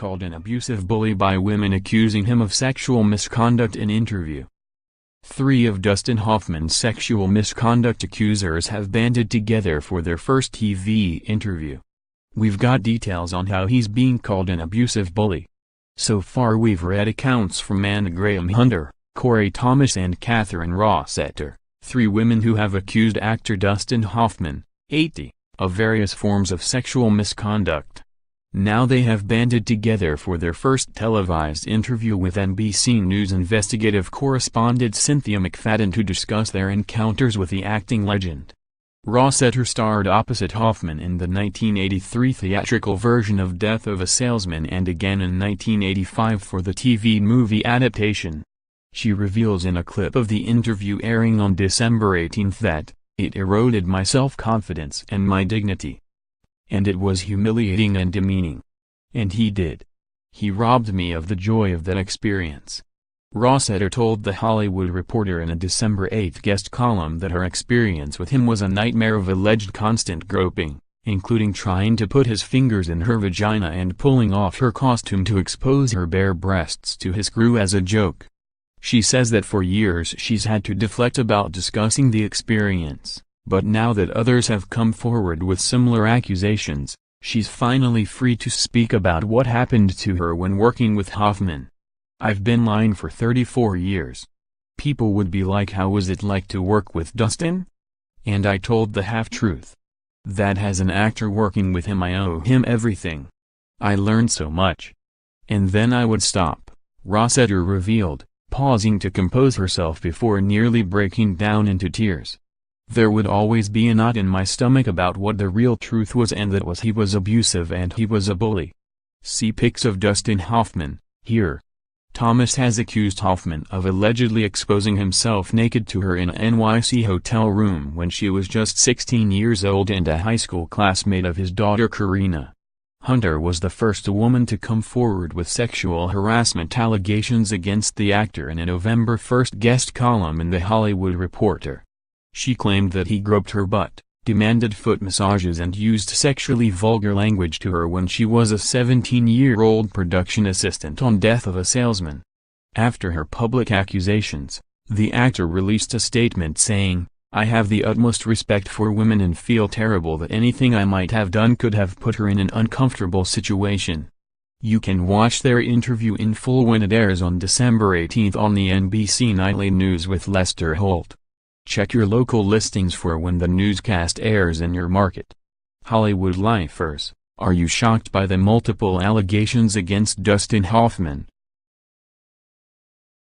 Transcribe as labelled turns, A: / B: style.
A: called an abusive bully by women accusing him of sexual misconduct in interview. 3 of Dustin Hoffman's sexual misconduct accusers have banded together for their first TV interview. We've got details on how he's being called an abusive bully. So far we've read accounts from Anna Graham Hunter, Cori Thomas and Kathryn Rossetter, 3 women who have accused actor Dustin Hoffman, 80, of various forms of sexual misconduct. Now they have banded together for their first televised interview with NBC News investigative correspondent Cynthia McFadden to discuss their encounters with the acting legend. Rossetter starred opposite Hoffman in the 1983 theatrical version of Death of a Salesman and again in 1985 for the TV movie adaptation. She reveals in a clip of the interview airing on December 18 that, "It eroded my self-confidence and my dignity. And it was humiliating and demeaning. And he did. He robbed me of the joy of that experience." Rossetter told The Hollywood Reporter in a December 8 guest column that her experience with him was a nightmare of alleged constant groping, including trying to put his fingers in her vagina and pulling off her costume to expose her bare breasts to his crew as a joke. She says that for years she's had to deflect about discussing the experience. But now that others have come forward with similar accusations, she's finally free to speak about what happened to her when working with Hoffman. "I've been lying for 34 years. People would be like, how was it like to work with Dustin? And I told the half-truth. That as an actor working with him I owe him everything. I learned so much. And then I would stop," Rossetter revealed, pausing to compose herself before nearly breaking down into tears. "There would always be a knot in my stomach about what the real truth was, and that was he was abusive and he was a bully." See pics of Dustin Hoffman, here. Thomas has accused Hoffman of allegedly exposing himself naked to her in a NYC hotel room when she was just 16 years old and a high school classmate of his daughter Karina. Hunter was the first woman to come forward with sexual harassment allegations against the actor in a November 1 guest column in The Hollywood Reporter. She claimed that he groped her butt, demanded foot massages and used sexually vulgar language to her when she was a 17-year-old production assistant on Death of a Salesman. After her public accusations, the actor released a statement saying, "I have the utmost respect for women and feel terrible that anything I might have done could have put her in an uncomfortable situation." You can watch their interview in full when it airs on December 18 on the NBC Nightly News with Lester Holt. Check your local listings for when the newscast airs in your market. Hollywood lifers, are you shocked by the multiple allegations against Dustin Hoffman?